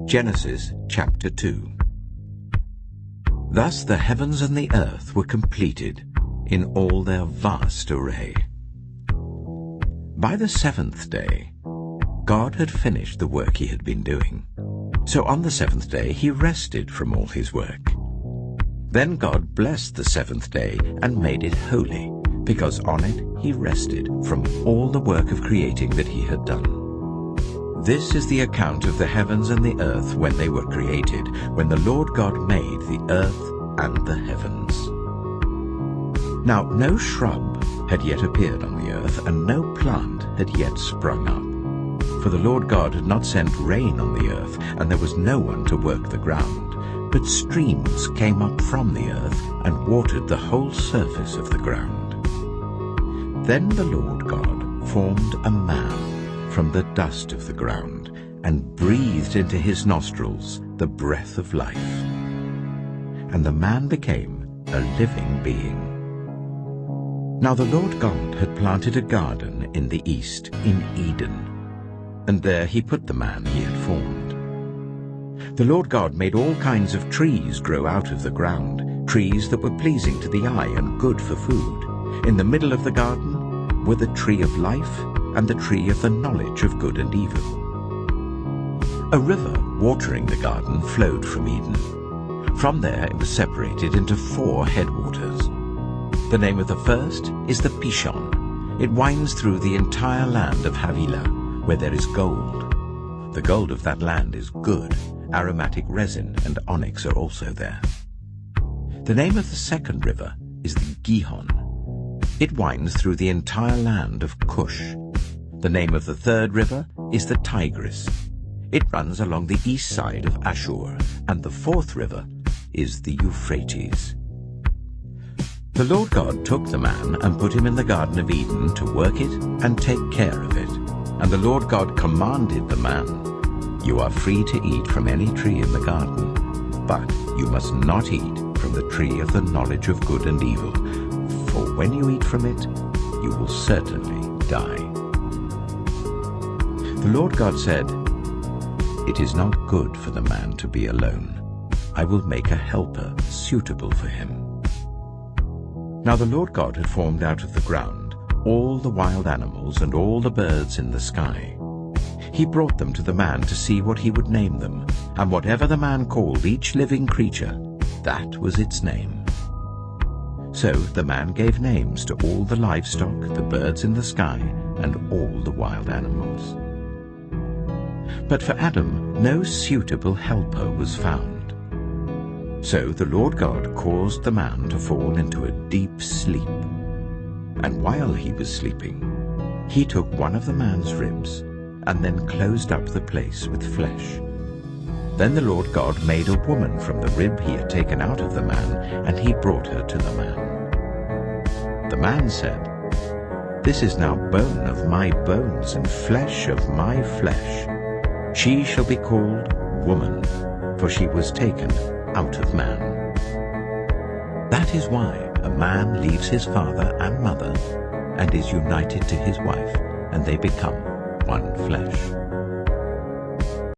Genesis chapter 2. Thus the heavens and the earth were completed in all their vast array. By the seventh day, God had finished the work he had been doing. So on the seventh day he rested from all his work. Then God blessed the seventh day and made it holy, because on it he rested from all the work of creating that he had done. This is the account of the heavens and the earth when they were created, when the Lord God made the earth and the heavens. Now no shrub had yet appeared on the earth, and no plant had yet sprung up. For the Lord God had not sent rain on the earth, and there was no one to work the ground. But streams came up from the earth and watered the whole surface of the ground. Then the Lord God formed a man from the dust of the ground, and breathed into his nostrils the breath of life. And the man became a living being. Now the Lord God had planted a garden in the east, in Eden, and there he put the man he had formed. The Lord God made all kinds of trees grow out of the ground, trees that were pleasing to the eye and good for food. In the middle of the garden were the tree of life and the tree of the knowledge of good and evil. A river watering the garden flowed from Eden. From there it was separated into 4 headwaters. The name of the first is the Pishon. It winds through the entire land of Havilah, where there is gold. The gold of that land is good. Aromatic resin and onyx are also there. The name of the second river is the Gihon. It winds through the entire land of Cush. The name of the third river is the Tigris. It runs along the east side of Ashur, and the fourth river is the Euphrates. The Lord God took the man and put him in the Garden of Eden to work it and take care of it. And the Lord God commanded the man, "You are free to eat from any tree in the garden, but you must not eat from the tree of the knowledge of good and evil, for when you eat from it, you will certainly die." The Lord God said, "It is not good for the man to be alone. I will make a helper suitable for him." Now the Lord God had formed out of the ground all the wild animals and all the birds in the sky. He brought them to the man to see what he would name them, and whatever the man called each living creature, that was its name. So the man gave names to all the livestock, the birds in the sky, and all the wild animals. But for Adam no suitable helper was found. So the Lord God caused the man to fall into a deep sleep. And while he was sleeping, he took one of the man's ribs and then closed up the place with flesh. Then the Lord God made a woman from the rib he had taken out of the man, and he brought her to the man. The man said, "This is now bone of my bones and flesh of my flesh. She shall be called woman, for she was taken out of man." That is why a man leaves his father and mother and is united to his wife, and they become one flesh.